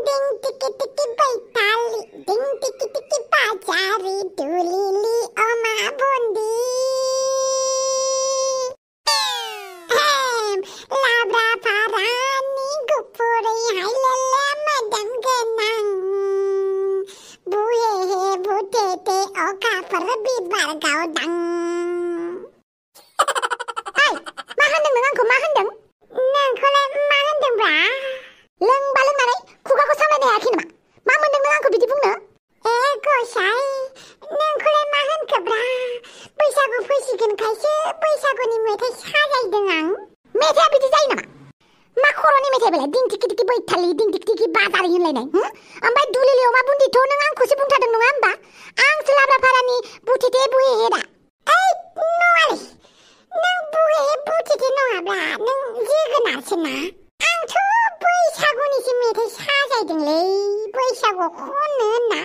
Ding tiki tiki baitali, ding tiki tiki bajari, dulili oma bundi. Labra parani gupuri hai lele madam genang. Buye he butete oka perbi bargau dang. Hai, ma handeng nang angko ma handeng? Nang kole ma handeng bra? Leng baleng narai खुगाखौ सामलायनो हायाखै नामा? मा मोनदों नों आंखौ बिदि बुंनो? गसाय नों खौलाय मा होनखोब्रा? बैसागु फैसिगोनखायसो बैसागुनि मेथाइ साजायदों आं। मेथाइया बिदि जायो नामा? मा खर'नि मेथाइ बेलाय दिं टिकि टिकि बैथालि दिं टिकि टिकि बाजारि होनलायनाय? ओमफ्राय दुलिलि अमा बुन्दिथ' नों आंखौसो बुंथारदों नङा होमबा? आंसो लाब्राफारानि बुथेथे बुहेहे दा। नङालै नों बुहेहे बुथेथे नङाब्ला नों जोगोनारसो ना? आंथ' बैसागुनिसो मेथाइ साजायदोंलै बैसागुआव खननो होनना।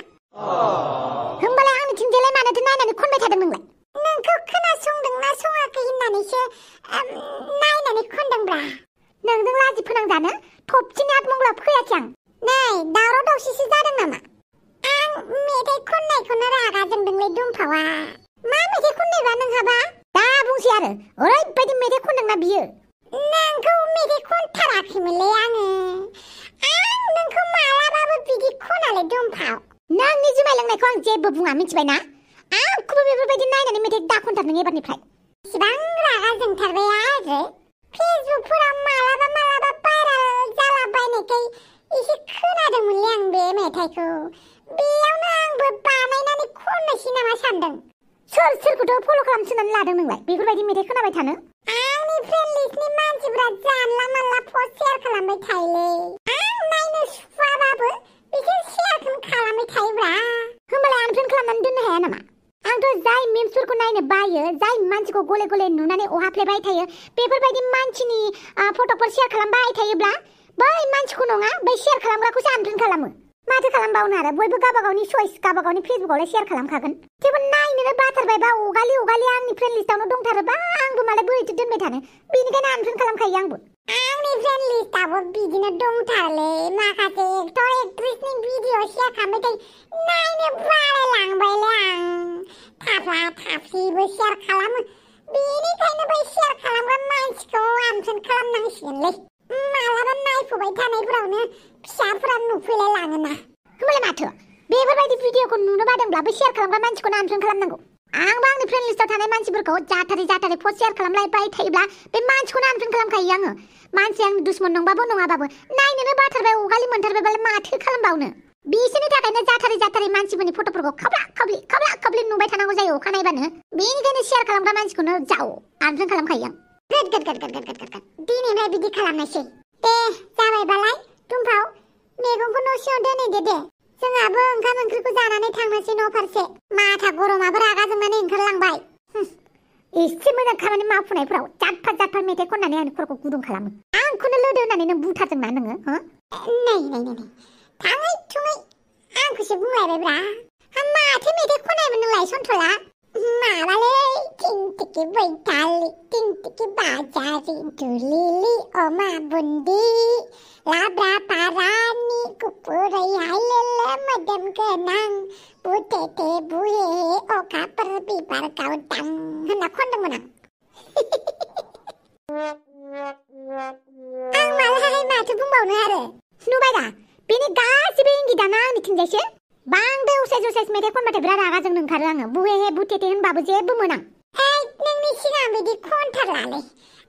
होमबालाय आंनिथिंजायलाय मानोथो नायनानै खनबाय थादों नोंलाय? नोंखौ खोनासंदोंना सङाखै होननानैसो नायनानै खनदोंब्रा। नोंजों लाजि फोनांजानो थबथिनि आतमंगला फैयाखै आं। नै दावराव दावसिसो जादों नामा? आं मेथाइ खननायखौनो रागा जोंदोंलै दुमफावा। मा मेथाइ खननायबा नोंहाबा? दा बुंसै आरो ओरैबायदि मेथाइ खनदोंना बियो। नोंखौ मेथाइ खनथाराखैमोनलै आङो। आं नोंखौ मालाबाबो बिदि खनालै दुमफाव। नोंनि जुमाय लोंनायखौ आं जेबो बुङा मिथिबायना? आंखौबो बेफोरबायदि नायनानै मेथाइ दाखनथार नों एबारनिफ्राय। इसिबां रागा जोंथारबाय आरो फेसबुकफोराव मालाबा भाइराल जालाबायनायखाय एसे खोनादोंमोनलै आं बे मेथाइखौ। बेयावनो आंबो बानायनानै खननोसै नामा सानदों। सोरखौथ' फल' खालामसोनानै लादों नोंलाय बेफोरबायदि मेथाइ खोनाबाय थानो? आंनि फ्रेन्ड लिस्टनि मानसिफोरा जानला मानला पस्ट शेयार खालामबाय थायोलै। आं नायनो सुखुवाबाबो बिसोर शेयारखौनो खालामबाय थायोब्रा। होमबालाय आनफ्रेन्ड खालामनानै दोननो हाया नामा? आंथ' जाय मेम्सफोरखौ नायनो बायो, जाय मानसिखौ गले गले नुनानै अहाफ्लेबाय थायो, बेफोरबायदि मानसिनि फट'फोर शेयार खालामबाय थायोब्ला बै मानसिखौ नङा बै शेयार खालामग्राखौसो आनफ्रेन्ड खालामो। माथो खालामबावनो आरो बयबो गावबागावनि चइस गावबागावनि फेसबुकआवलाय शेयार खालामखागोन। थेवबो नायनोनो बाथारबायबा अगालि आंनि फ्रेन्ड लिस्टआवनो दंथारोबा आंबो मालाय बोरैथो दोनबाय थानो? बेनिखायनो आनफ्रेन्ड खालामखायो आंबो। आंनि फ्रेन्ड लिस्टआबो बिदिनो दंथारोलै। माखासे एक्टर एक्ट्रेसनि भिडिअ शेयार खालामबाय थायो। नायनो बालायलांबायलै आं। थाफ्ला थाफ्लिबो शेयार खालामो। बेनिखायनो बै शेयार खालामग्रा मानसिखौ आनफ्रेन्ड खालामनांसिगोनलै। मालाबा नायफुबाय थानायफोरावनो फिसाफोरा नुफैलाय लाङोना। होमबालाय माथो बेफोरबायदि भिडिअखौ नुनो बादोंब्ला बै शेयार खालामग्रा मानसिखौनो आनफ्रेन्ड खालामनांगौ। आंबो आंनि फ्रेन्ड लिस्टआव थानाय मानसिफोरखौ जाथारै पस्ट शेयार खालामलायबाय थायोब्ला बे मानसिखौनो आनफ्रेन्ड खालामखायो आङो। मानसिया आंनि दुश्मन नंबाबो नङाबाबो नायनोनो बाथारबाय अगालि मोनथारबायबालाय माथो खालामबावनो? बिसोरनि थाखायनो जाथारै मानसिफोरनि फट'फोरखौ खाब्ला खाब्लि नुबाय थानांगौ जायो अखा नायबानो। बेनिखायनो शेयार खालामग्रा मानसिखौनो जाव आनफ्रेन्ड खालामखायो आं। गोद दिनैनिफ्राय बिदि खालामनोसै। दे जाबायबालाय दुमफाव मैगंखौ न' सिङाव दोनहैदो दे। जोंहाबो ओंखाम ओंख्रिखौ जानानै थांनोसै न' फारसे। माथा गरमाबो रागा जोंनानै ओंखारलांबाय। एसे मोजां खामानि मावफुनायफोराव जाथफा मेथाइ खननानै आंनि खर'खौ गुदुं खालामो। आंखौनो लोदो होननानै नों बुंथारदोंना नोङो? नै थाङै थुङै आंखौसो बुंलायबायब्रा। माथो मेथाइ खननायमोन नोंलाय सन्थला? माबालै टिं टिकि बैथालि टिं टिकि बाजारि दुलिलि अमा बुन्दि लाब्रा पारानि गुफुरै हायलेले मोदोम गोनां बुथेथे बुहेहे अखाफोर बिबार गावदां होनना खनदोंमोन आं। आं मालाय माथो बुंबावनो आरो। नुबाय दा बेनि गासिबो इंगितानो आंनिथिंजायसो। बांद्राय असाइस मेथाइ खनबाथाय बिराद रागा जोंनो ओंखारो आङो। बुहेहे बुथेथे होनबाबो जेबो मोना। नोंनि सिगां बिदि खनथारलालै।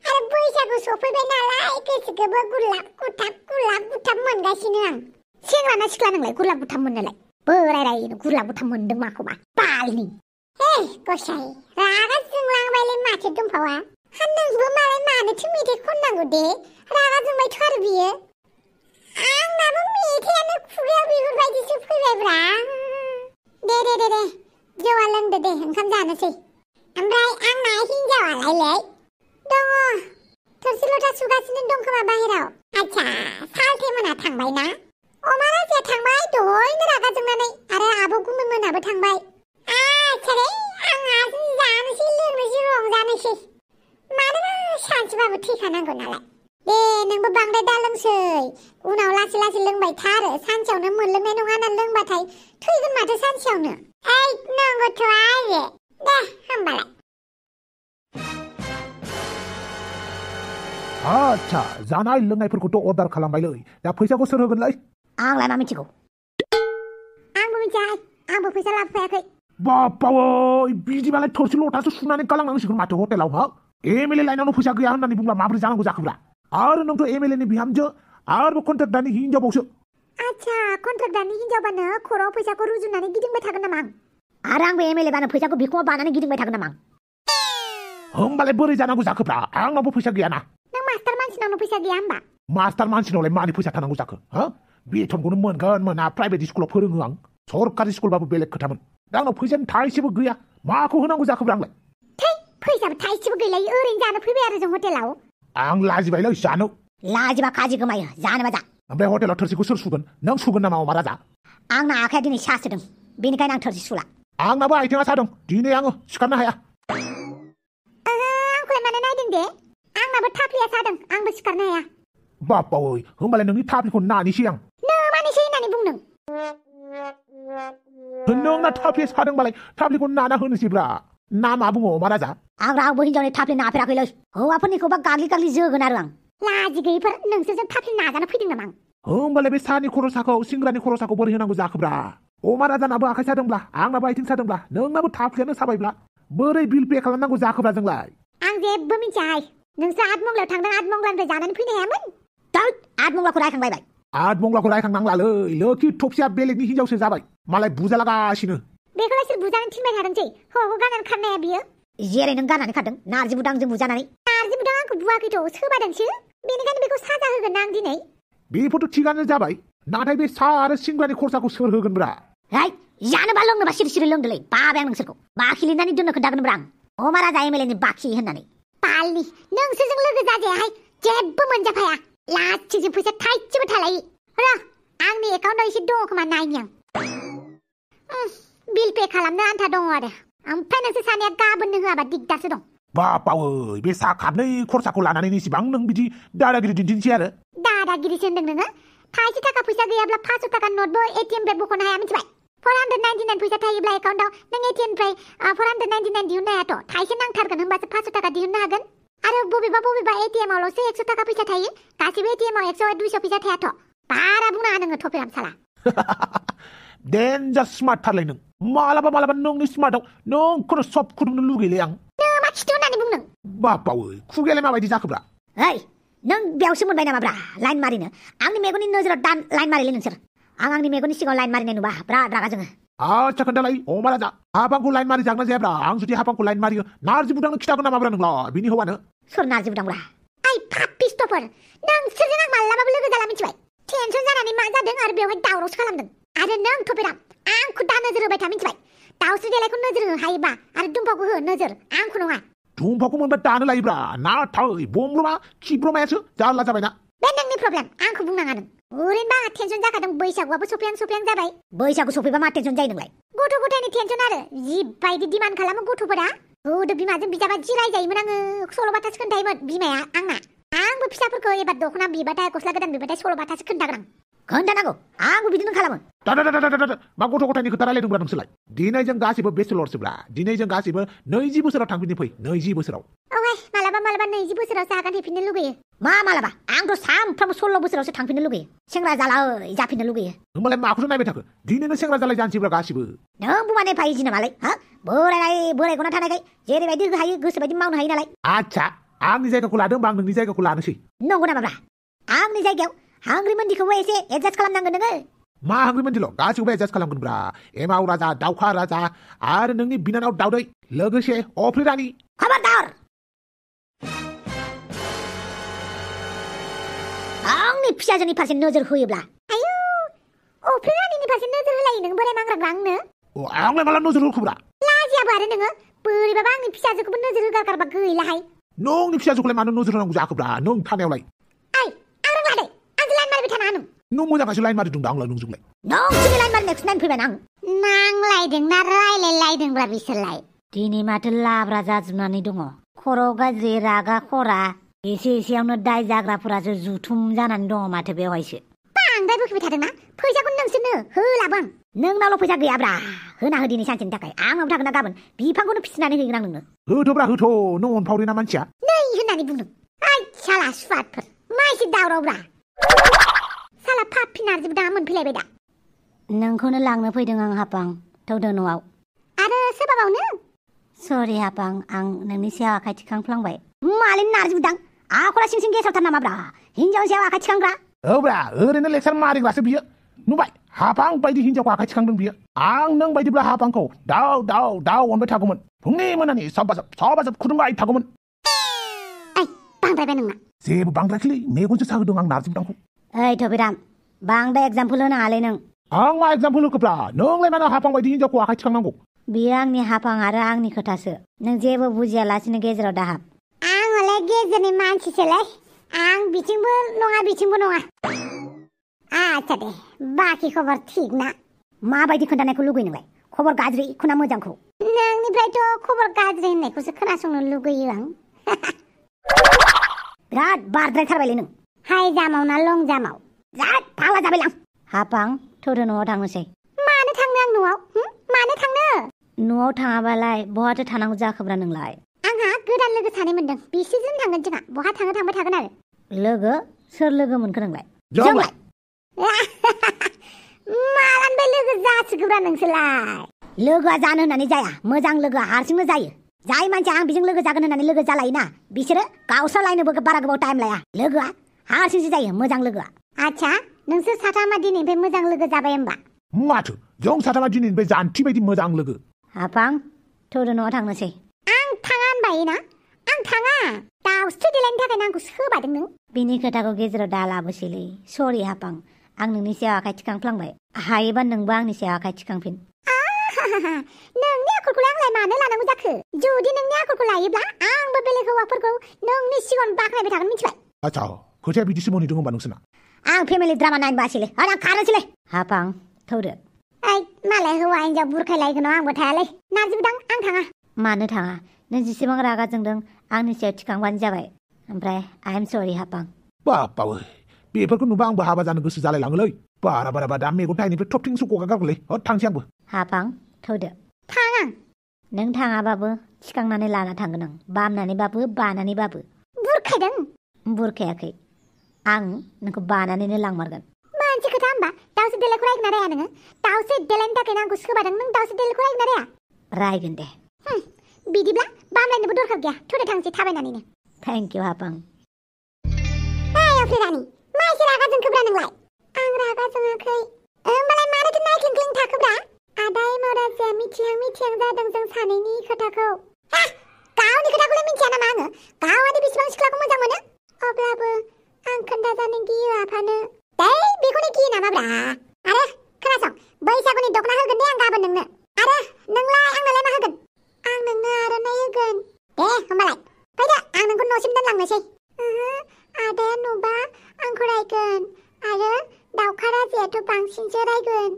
आरो बैसागु सफैबाय नालाय गोसोखौबो गुलाब गुथाब मोनगासिनो आं। सेंग्राना सिख्ला नोंलाय गुलाब गुथाब मोननोलाय? बोरायनो गुलाब गुथाब मोनदों माखौबा बालनि। गसाय रागा जोंलांबायलै माथो दुमफावा। नोंबो मालाय मानोथो मेथाइ खननांगौ दे? रागा जोंबायथ' आरो बियो। आंनाबो मेथाइयानो खुगायाव बेफोरबायदिसो फैबायब्रा। दे जौआ लोंदो दे ओंखाम जानोसै। ओमफ्राय आंना हिनजावालाय दङ थोरसि लथा सुगासिनो दं खोमा बाहेराव। आच्छा सालथे मोना थांबाय ना? अमा राजाया थांबाय दहायनो रागा जोंनानै आरो आब' गुमै मोनाबो थांबाय। आच्छा रे आं जानोसै लोंनोसै रंजानोसै। मानोना सानसेबाबो थैखानांगौ नालाय। दे नोंबो बांद्राय दा लोंसै उनाव लासै लासै लोंबाय था आरो सानसेयावनो मोनलोंनाय नङा ना लोंबाथाय थैगोन माथो सानसेयावनो ओइ नंगौथ' आरो दे होमबालाय आच्छा जानाय लोंनायफोरखौथ' अर्डार खालामबायलै दा फैसाखौ सोर होगोनलै आंलाय मा मिथिगौ आंबो मिथिया आंबो फैसा लाबोफायाखै बाप्पावै बिदिबालाय थोरसि लथासो सुनानै गालांनांसिगोन माथो हटेलाव हा एमएलए लाइनावनो फैसा गैया होननानै बुंब्ला माबोरै जानांगौ जाखोब्रा आरो नोंथ' एमएलए नि बिहामजो आरो कन्ट्राक्टारनि हिनजावबावसो आच्छा कन्ट्राक्टारनि हिनजावबानो खर'आव फैसाखौ रुजुनानै गिदिंबाय थागोन नामा आं आरो आंबो एमएलए बानो फैसाखौ बिखुङाव बानानै गिदिंबाय थागोन नामा आं होमबालाय बोरै जानांगौ जाखोब्रा आंनावबो फैसा गैयाना नों मास्टार मानसिनावनो फैसा गैया होमबा मास्टार मानसिनावलाय मानि फैसा थानांगौ जाखो हा बेथनखौनो मोनगोन मोना प्राइभेट स्कुलाव फोरोङो आं सरकारि स्कुलबाबो बेलेग खोथामोन दा आंनाव फैसानि थाइसेबो गैया माखौ होनांगौ जाखोब्रा आंलाय थै फैसाबो थाइसेबो गैलायै ओरैनो जानो फैबाय आरो जों हटेलाव आं लाजिबायलै जानो लाजिबा खाजि गोमायो जानोबा जा ओमफ्राय हटेलाव थोरसिखौ सोर सुगोन नों सुगोन नामा अमा राजा आंना आखाया दिनै सासोदों बेनिखायनो आं थोरसि सुला आंनाबो आथिङा सादों दिनै आङो सिखारनो हाया आंखौलाय मानो नायदों दे आंनाबो थाफ्लिया सादों आंबो सिखारनो हाया बाप्पावै होमबालाय नोंनि थाफ्लिखौ नानिसै आं मानिसै होननानै बुंदों नोंना थाफ्लिया सादोंबालाय थाफ्लिखौ नाना होनोसैब्रा ना मा बुङो अमा राजा आं रावबो हिनजावनि थाफ्लि नाफेराखैलै हौवाफोरनिखौबा गाग्लि गाग्लि जोगोन आरो आं लाजि गैयिफोर नोंसोरजों थाफ्लि नाजानो फैदों नामा होमबालाय बे सानि खर'साखौ सिंग्रानि खर'साखौ बोरै होनांगौ जाखोब्रा अमा राजानाबो आखाइ सादोंब्ला आंनाबो आथिं सादोंब्ला नोंनाबो थाफ्लियानो साबायब्ला बोरै बिल पे खालामनांगौ जाखोब्रा जोंलाय आं जेबो मिथियाहाय नोंसोर आठमंगलायाव थांदों आठमंगलानिफ्राय जानानै फैनो हायामोन आठमंगलाखौ रायखांबायबाय आठमंगलाखौ रायखांनांलालै लोखि थफसिया बेलेगनि हिनजावसो जाबाय मालाय बुजालागासिनो बेखौलाय सोर बुजानो थिनबाय थादोंसै हौवाखौ गाननानै खारनाया बियो जेरै नों गाननानै खारदों नारजि बुदांजों बुजानानै नारजि बुदां आंखौ बुवाखैथ' सोबादोंसो बेनिखायनो बेखौ साजा होगोन आं दिनै बेफोरथ' थिगानो जाबाय नाथाय बे सा आरो सिंग्रानि खरसाखौ सोर होगोनब्रा है जानोबा लोंनोबा सिरि सिरि लोंदोलै बाबाय आं नोंसोरखौ बाखि लिरनानै दोननो खोन्थागोनब्रा आं अमा राजा एमएलए नि बाखि होननानै पालनि नोंसोरजों लोगो जाजायाहाय जेबो मोनजाफाया लाथिजों फैसा थाइसेबो थालायि र' आंनि एकाउन्टाव एसे दङ खोमा नायनि आं बिल पे खालामनो आन्था दङ आरो ओमफ्राय नोंसोर सानैया गाबोननो होआबा दिगदारसो दं बापावै बे सा खाबनै खरसाखौ लानानै इसिबां नों बिदि दादागिरि दिन्थिनोसै आरो दादागिरिसो होनदों नोङो थाइसे थाखा फैसा गैयाब्ला 500 थाखा नटबो एटिएम निफ्राय बख'नो हाया मिथिबाय 499 फैसा थायोब्ला एकाउन्टाव नों एटिएम निफ्राय 499 दिहुननो हायाथ' थाइसे नांथारगोन होमबासो 500 थाखा दिहुननो हागोन आरो बबेबा एटिएम आवल'सो 100 थाखा फैसा थायो गासिबो एटिएम आव 100 200 फैसा थायाथ' बारा बुंनाङा नोङो थफेराम साला डेन्जार स्मार्ट थारलाय नों मालाबा नोंनि स्मार्टआव नोंखौनो सब खुदुमनो लुगैलै आं नों मा खिथु होननानै बुंदों बापावै खुगायालाय माबायदि जाखोब्रा ओइ नों बेयावसो मोनबाय नामाब्रा लाइन मारिनो आंनि मेगननि नोजोराव दान लाइन मारिलै नोंसोर आंनि मेगननि सिगाङाव लाइन मारिनाय नुबा बिराद रागा जोङो आच्छा खोन्थालाय अमा राजा हाबांखौ लाइन मारि जागोन जायाब्रा आं जुदि हाबांखौ लाइन मारियो नारजि बुदांनो खिथागोन नामाब्रा नोंलाय बिनि हौवानो सोर नारजि बुदांब्रा आइ पापिस्टफोर नोंसोरजों आं मालाबाबो लोगो जाला मिथिबाय टेनसन जानानै मा जादों आरो बेवहाय दावरावसो खालामदों आरो नों थफेराम आंखौ दा नोजोर होबाय था मिथिबाय दाउस्रि देलायखौ नोजोर हो हायोबा आरो दुम्फाखौ हो नोजोर आंखौ नङा दुम्फाखौ मोनबा दानो लायोब्रा नाथाय बमब्रमा खिब्रमायासो जारला जाबायना बे नोंनि प्रब्लेम आंखौ बुंनाङा नों ओरैनोबा टेनसन जाखादों बैसागुआबो सफैहां जाबाय बैसागु सफैबा मा टेनसन जायो नोंलाय गथ' गथायनि टेनसन आरो जिबायदि डिमान्ड खालामो गथ'फोरा गोदो बिमाजों बिजाबा जि रायजायोमोन आङो सल'बाथासो खोन्थायोमोन बिमाया आंना आंबो फिसाफोरखौ एबार दख'ना बिबाथाय गस्ला गोदान बिबाथाय सल'बाथासो खोन्थागोन आं खोन्थानांगौ आंबो बिदिनो खालामो मा गथ' गथायनि खोथा रायलायदोंब्रा नोंसोरलाय दिनै जों गासिबो बेचलरसोब्रा दिनै जों गासिबो 20 बोसोराव थांफिननो फै 20 बोसोराव मालाबा 20 बोसोरावसो आगान हैफिननो लुगैयो मा मालाबा आंथ' सानफ्रामबो 16 बोसोरावसो थांफिननो लुगैयो सेंग्रा जालाय जाफिननो लुगैयो होमबालाय माखौसो नायबाय थाखो दिनैनो सेंग्रा जालाय जानोसैब्रा गासिबो नों बुंनानै फायजि नामालाय हा बोरायगौना थानायखाय जेरैबायदि हायो गोसोबायदि मावनो हायो नालाय आच्छा आंनि जायगाखौ लादों बा आं नोंनि जायगाखौ लानोसै नंगौ नामाब्रा आंनि जायगायाव हांग्रिमोनदिखौबो एसे एडजास्ट खालामनांगोन नोङो मा हांग्रिमोनदिल' गासिखौबो एडजास्ट खालामगोनब्रा एमाव राजा दाउखा राजा आरो नोंनि बिनानाव दाउदै लोगोसे अफ्रि रानि खबरदार आंनि फिसाजोनि फारसे नोजोर होयोब्ला आयु अफ्रि रानिनि फारसे नोजोर होलायो नों बोराय मांग्रा आंनो आंलाय माला नोजोर होखोब्रा लाजियाबो आरो नोङो बोरैबाबा आंनि फिसाजोखौबो नोजोर होगारगारबा गैलाहाय नोंनि फिसाजोखौलाय मानो नोजोर होनांगौ जाखोब्रा नों थानायावलाय नों मोजाङासो लाइन मारिदों आंलाय नोंजोंलाय नोंसोरनि लाइन मारिनायखौसो नायनो फैबाय आं नांलायदोंना रायलायलायदोंब्रा बिसोरलाय दिनै माथो लाब्रा जाजोबनानै दङ खर' गाज्रि रागा खरा एसे एसेयावनो दाय जाग्राफोरासो जुथुम जानानै दङ माथो बेवहायसो बांद्राय बोखिबाय थादोंना फैसाखौनो नोंसोरनो होलाबो आं नोंनावल' फैसा गैयाब्रा होना हो दिनै सानसेनि थाखाय आंनाव थागोन ना गाबोन बिफांखौनो फिसिनानै होगोन आं नोंनो होथ'ब्रा होथ' नों अनफावरि ना मानसिया नै होननानै बुंदों ओइ साला सुवादफोर मा एसे दावरावब्रा साला पापि नारजि दा मोनफैलायबाय दा नोंखौनो लांनो फैदों आं हापां थौदो न'आव आरो सोरबाबावनो सरि हापां आं नोंनि सायाव आखाइ थिखांफ्लांबाय मालिन नारजि बुदां आखला सिं सिं गेसावथार नामाब्रा हिनजावनि सायाव आखाइ थिखांग्रा औब्रा ओरैनो लेक्सार मारिग्रासो बियो नुबाय हापां बायदि हिनजावखौ आखाइ थिखांदों बियो आं नों बायदिब्ला हापांखौ दाउ दाउ दाउ अनबाय थागौमोन फुंनि मोनानि सबाजोब खुदुंबाय थागौमोन ओइ बांद्रायबाय नोंना जेबो बांद्रायखैलै मेगनसो साहोदों आं नारजि बुदांखौ ओइ थबिराम बांद्राय एगजामपोल होनाङालै नों आं मा एगजामपोल होखोब्ला नोंलाय मानो हापां बायदि हिनजावखौ आखाइ थिखांनांगौ बियो आंनि हापां आरो आंनि खोथासो नों जेबो बुजियालासिनो गेजेराव दाहाब आं हले गेजेरनि मानसिसोलै आं बिथिंबो नङा बिथिंबो नङा आच्छा दे बाखि खबर थिग ना माबायदि खोन्थानायखौ लुगैयो नोंलाय खबर गाज्रि खुना मोजांखौ नोंनिफ्रायथ' खबर गाज्रि होननायखौसो खोनासंनो लुगैयो आं बिराद बारद्रायथारबायलै नों हाइ जामाव ना लं जामाव जाद फाग्ला जाबायलां हापां थौदो न'आव थांनोसै मानो थांनो आं न'आव मानो थांनो न'आव थाङाबालाय बहाथो थानांगौ जाखोब्रा नोंलाय आंहा गोदान लोगो सानै मोनदों बिसोरजों थांगोन जोंहा बहा थाङो थांबाय थागोन आरो लोगो सोर लोगो मोनखो नोंलाय जोंलाय मालानिफ्राय लोगो जासिगोब्रा नोंसोरलाय लोगोआ जानो होननानै जाया मोजां लोगोआ हारसिंनो जायो जाय मानसिया आं बेजों लोगो जागोन होननानै लोगो जालायोना बिसोरो गावस्रालायनोबो बारा गोबाव टाइम लाया लोगोआ हारसिंसो जायो मोजां लोगोआ आच्छा नोंसोर साथामा दिनैनिफ्राय मोजां लोगो जाबाय होमबा माथो जों साथामा दिनैनिफ्राय जानथि बायदि मोजां लोगो हापां थौदो न'आव थांनोसै आं थाङा होनबायोना आं थाङा दाउस्रि देलायनि थाखायनो आंखौ सोबादों नों बिनि खोथाखौ गेजेराव दा लाबोसैलै सरि हापां आं नोंनि सायाव आखाइ थिखांफ्लांबाय हायोबा नोंबो आंनि सायाव आखाइ थिखांफिन नोंनि आखलखौलाय आंलाय मानो लानांगौ जाखो जुदि नोंनि आखलखौ लायोब्ला आंबो बेलेग हौवाफोरखौ नोंनि सिगाङाव बाख्नायबाय थागोन मिथिबाय आच्छा खोथाया बिदिसो मोनहैदों होनबा नोंसोरना आं फेमिलि ड्रामा नायनो बासैलै आरो आं खारनोसैलै हापां थौदो ओइ मालाय हौवा हिनजाव बुरखायलायगोन आंबो थायालै नारजि बुदां आं थाङा मानो थाङा नों जेसेबां रागा जोंदों आंनि सायाव थिखांबानो जाबाय ओमफ्राय आइ एम सरि हापां बापावै बेफोरखौ नुबा आंबो हाबा जानो गोसो जालायलाङोलै बारा दा मेगन थाइनिफ्राय थबथिंसो गगा गारगोलै थांसै आंबो हापां थौदो थाङा नों थाङाबाबो थिखांनानै लाना थांगोन आं बामनानैबाबो बानानैबाबो बुरखायदों बुरखायाखै आं नोंखौ बानानैनो लांमारगोन मोनसे खोथा होमबा दाउस्रि देलायखौ रायगोन ना राया नोङो दाउस्रि देलायनि थाखायनो आंखौ सोबादों नों दाउस्रि देलायखौ रायगोन ना राया रायगोन दे बिदिब्ला बामलायनोबो दरखार गैया थौदो थांसै थाबायनानैनो थेंक इउ हापां अफ्रिरानि मा एसे रागा जोंखोब्रा नोंलाय आं रागा जोङाखै होमबालाय मानोथो नायख्लिं थाखोब्रा आदाय मराजिया मिथिहां जादों जों सानैनि खोथाखौ गावनि खोथाखौलाय मिथिया नामा आङो गावादि बेसेबां सिख्लाखौ मोजां मोनो अब्लाबो आं खोन्थाजानो गियो आफानो दै बेखौनो गियो नामाब्रा आरो खोनासं बैसागुनि दख'ना होगोन दे आं गाबोन नोंनो आरो नोंलाय आंनोलाय मा होगोन आं नोंनो आर'नाइ होगोन दे होमबालाय फैदो आं नोंखौ न'सिम दोनलांनोसै आदाया नुबा आंखौ रायगोन आरो दाउखा राजायाथ' बांसिनसो रायगोन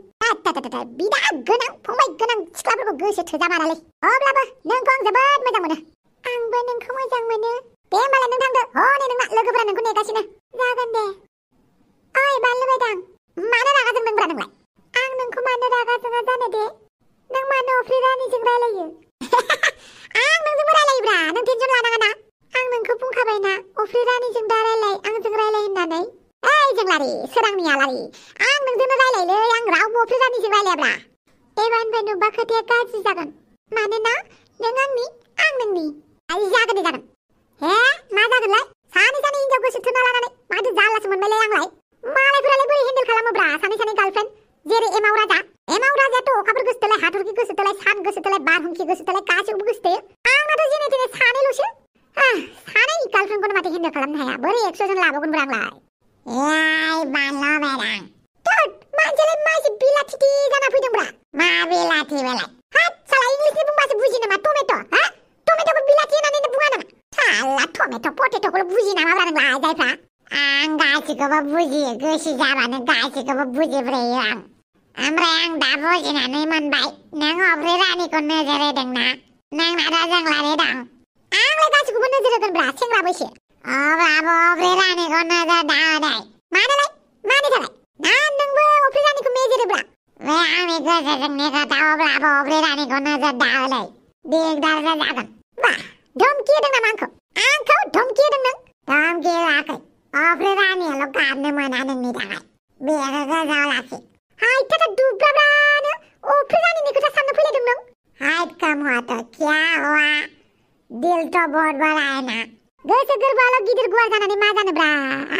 बिराद गोनां फंबाय गोनां सिख्लाफोरखौ गोसो थोजामारालै अब्लाबो नोंखौ आं जोबोद मोजां मोनो आंबो नोंखौ मोजां मोनो दे होमबालाय नों थांदो हनै नोंना लोगोफोरा नोंखौ नेगासिनो जागोन दे ओइ बानलु बायदां मानो रागा जोंदोंब्रा नोंलाय आं नोंखौ मानो रागा जोङा जानो दे नों मानो अफ्रि रानिजों रायलायो आं नोंजोंबो रायलायोब्रा नों टेनसन लानाङा ना आं नोंखौ बुंखाबायना अफ्रि रानिजों दा रायलाय आंजों रायलाय होननानै ओइ जोंलारि सोरांनि आलारि आं नोंजोंनो रायलायलै आं रावबो अफ्रि रानिजों रायलायाब्रा एबारनिफ्राय नुबा खोथाया गाज्रि जागोन मानोना नों आंनि आं नोंनि जागोन दे जागोन हे मा जागोनलाय सानै हिनजाव गोसो थोना लानानै माथो जारलासो मोनबायलाय आंलाय मालायफोरालाय बोरै हेन्डेल खालामोब्रा सानै गार्लफ्रेन्ड जेरै एमाव राजायाथ' अखाफोर गोसोथोलाय हाथरखि गोसोथोलाय सान गोसोथोलाय बारहुंखि गोसोथोलाय गासैखौबो गोसोथोयो आंनाथ' जेने थेने सानैल'सो सानै गार्लफ्रेन्डखौनो माथो हेन्डेल खालामनो हाया बोरै 100 जन लाबावगोनब्रा आंलाय एइ बानलु बेरां थोद मानसियालाय मासे बिलाथि जाना फैदोंब्रा मा बिलाथि बेलाय हात साला इंलिसनि बुंबासो बुजियो नामा टमेट' टमेट'खौ बिलाथि होननानै बुङा नामा साला टमेट' पटेट'खौल' बुजियो नामाब्रा नोंलाय जायफ्रा आं गासिखौबो बुजियो गोसो जाबानो गासिखौबो बुजिब्रेयो आं ओमफ्राय आं दा बुजिनानै मोनबाय नों अफ्रि रानिखौ नोजोर होदोंना नोंनाथ' जोंलारि दं आंलाय गासिखौबो नोजोर होगोनब्रा सेंग्रा बैसो अब्लाबो अफ्रि रानीखौ नोजोर दाहोनाय मानोलाय मानि थाखाय ना नोंबो अफ्रि रानीखौ मेजेरोब्ला बे आंनि गोसोजोंनि खोथा अब्लाबो अफ्रि रानीखौ नोजोर दाहोनाय दिगदारसो जागोन बा धमकी होदों नामा आंखौ धमकी होदों नों धमकी होआखै अफ्रि रानीयाल' गाबनो मोना नोंनि थाखाय बेखौ गोसोआव लाखि हायथा दुब्राब्रानो अफ्रि रानीनि खोथा साननो फैलायदों नों हाइट कम हुआ तो क्या हुआ दिल तो बहुत बड़ा है ना गोसो गोरबोआल' गिदिर गुवार जानानै मा जानोब्रा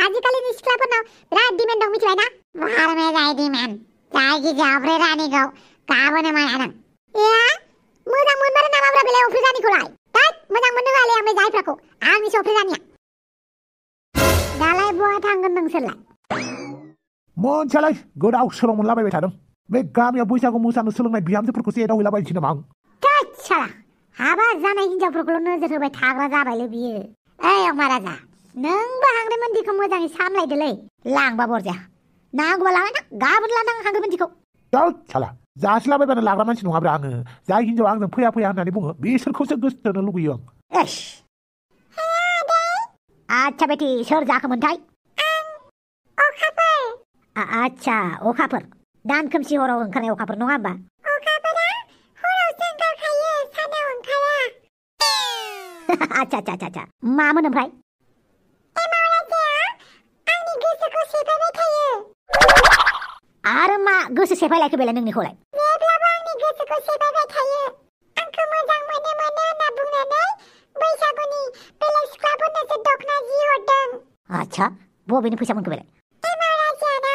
आजिखालिनि सिख्लाफोरनाव बिराद डिमान्ड दं मिथिबाय ना बारमे जाय डिमान्ड जायखिजाया अफ्रि रानीखौ गाबोनो मोना नों मोजां मोनमारो नामाब्रा बेलाय अफ्रि रानीखौलाय दैट मोजां मोननो होआलै आं बे जायफ्राखौ आंनिसो अफ्रि रानीया दालाय बहा थांगोन नोंसोरलाय मोनसेयालाय गोदाव सोराव मोनलाबायबाय थादों बे गामियाव बैसागु मोसानो सोलोंनाय बिहामजोफोरखौसो एदावहैलाबायनोसै नामा आं थैद साला हाबा जानाय हिनजावफोरखौल' नोजोर होबाय थाग्रा जाबायलै बियो ओइ अमा राजा नोंबो हांग्रेमोन्दिखौ मोजाङै सामलायदोलै लांबा बरजाया नांगौबा लाङा गाबोन लानां हांग्रेमोन्दिखौ दाउ साला जासिलाबायबानो लाग्रा मानसि नङाब्रा आङो जाय हिनजावा आंजों फैया फैया होननानै बुङो बिसोरखौसो गोसोथोनो लुबैयो आं आच्छा बेटी सोर जाखोमोनथाय अखाफोर आच्छा अखाफोर दान खोमसि हराव ओंखारनाय अखाफोर नङा होमबा अखाफोरा हरावसो ओंखारखायो सानाव ओंखारा आच्छा आच्छा आच्छा मामोन ओमफ्राय एमाव राजाया आंनि गोसोखौ सेफायबाय थायो आरो मा गोसो सेफायलायखो बेलाय नोंनिखौलाय जेब्लाबो आंनि गोसोखौ सेफायबाय थायो आंखौ मोजां मोनो होनना बुंनानै बैसागुनि बेलेग सिख्लाफोरनोसो दखना जि हरदों आच्छा बबेनि फैसा मोनखो बेलाय एमाव राजायाना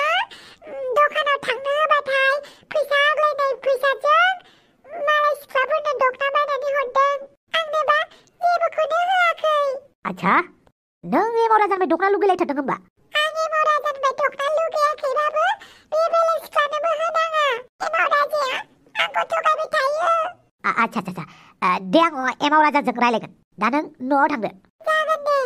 दखानाव थांनो होबाथाय फैसा आग्लायनाय फैसाजों मालाय सिख्लाफोरनो दखना बायनानै हरदों आंनोबा जेबोखौनो होआखै आच्छा नों एमाव राजानिफ्राय दखना लुगैलायथारदों होमबा आं एमाव राजानिफ्राय दखना लुगैयाखैबाबो बे बेलेग सिख्लानोबो होनाङा एमाव राजाया आंखौ थगायबाय थायो आच्छा आच्छा दे आं एमाव राजाजों रायलायगोन दा नों न'आव थांदो जागोन दे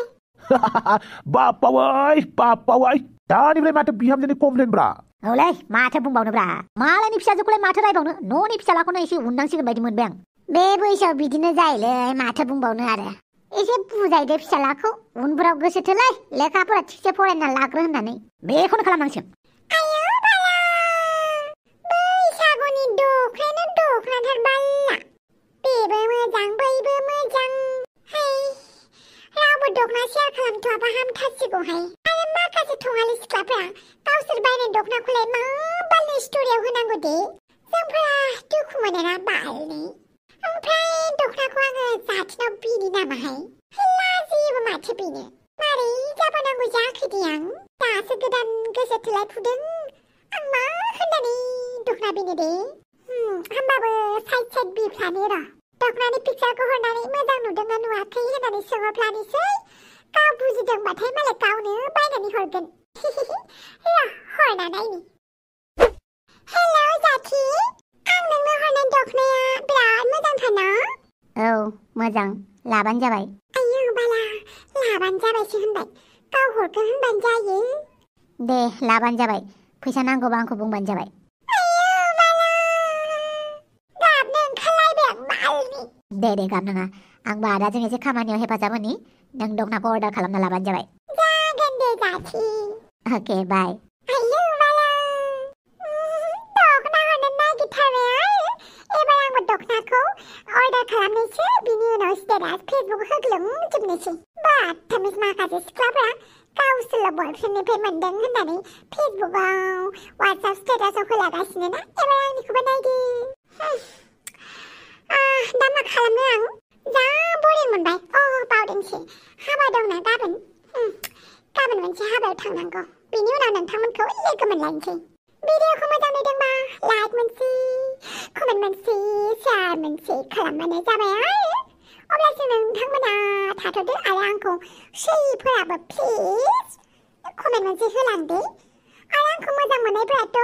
बापावाय दानिफ्राय माथो बिहामजोनि कमप्लेन ब्रा औलै माथो बुंबावनोब्रा मालायनि फिसाजोखौलाय माथो रायबावनो न'नि फिसालाखौनो एसे उननांसिगोन बायदि मोनबाय आं बे बैसोआव बिदिनो जायोलै माथो बुंबावनो आरो एसे बुजायदो फिसालाखौ उनफोराव गोसो थोलै लेखाफोरा थिगसे फरायना लाग्रो होननानै बेखौनो खालामनांसिगोन आयौ बाला बैसागुनि दखनायानो दखनाथार बाला बेबो मोजां बैबो मोजां हाय रावबो दखना शेयार खालामथ'आबा हामथारसिगौहाय आरो माखासे थङालि सिख्लाफ्रा गावसोर बायनाय दखनाखौलाय मा बालनि स्ट'रियाव होनांगौ दे जोंफोरा दुखु मोनोना बालनि ओमफ्राय दखनाखौ आङो जाथिनाव बिनि नामाहाय लाजियोबो माथो बेनो मारै जाबानांगौ जाखो दे आं दासो गोदान गोसो थोलायफुदों आं मा होननानै दखना बिनो दे होमबाबो साइड बिफ्लानि र' दखनानि पिक्सारखौ हरनानै मोजां नुदोंना नुवाखै होननानै सोंहरफ्लानोसै गाव बुजिदोंबाथाय मालाय गावनो बायनानै हरगोन र' हरना नायनि हेलौ जाथि आं नोंनो हरनाय दखनाया बिराद मोजांथार ना औ मोजां लाबानो जाबाय आयौ बाला लाबानो जाबायसो होनबाय गाव हरगोन होनबानो जायो दे लाबानो जाबाय फैसा नांगौबा आंखौ बुंबानो जाबाय आयौ बाला गाबनो ओंखारलायबाय आं बालनि दे गाबनाङा आंबो आदाजों एसे खामानियाव हेफाजाब होनि नों दखनाखौ अर्डार खालामना लाबानो जाबाय जागोन दे जाथि अके बाय आयौ बाला दखना हरनो नागिरथारबाय आरो एबार आंबो दखनाखौ अर्डार खालामनोसै बिनि उनाव स्टेटास फेसबुक होग्लुंजोबनोसै बाथामिस माखासे सिख्लाफोरा गावसोरल' बयफ्रेन्डनिफ्राय मोनदों होननानै फेसबुकआव वाट्सएप स्टेटासआव होलागासिनो ना एबार आंनिखौबो नायदो दा मा खालामनो आं जा बरिं मोनबाय बावदोंसो हाबा दंना गाबोन मोनसे हाबायाव थांनांगौ बिनि उनाव नोंथांमोनखौ लोगो मोनलायनोसै भिडिअखौ मोजां नुदोंबा लाइक मोनसे कमेन्ट मोनसे शेयार मोनसे खालामबानो जाबाय आरो अब्लासो नोंथांमोना थाथ'दो आरो आंखौ सैफोराबो प्लिज कमेन्ट मोनसे होलांदो आरो आंखौ मोजां मोननायफोराथ'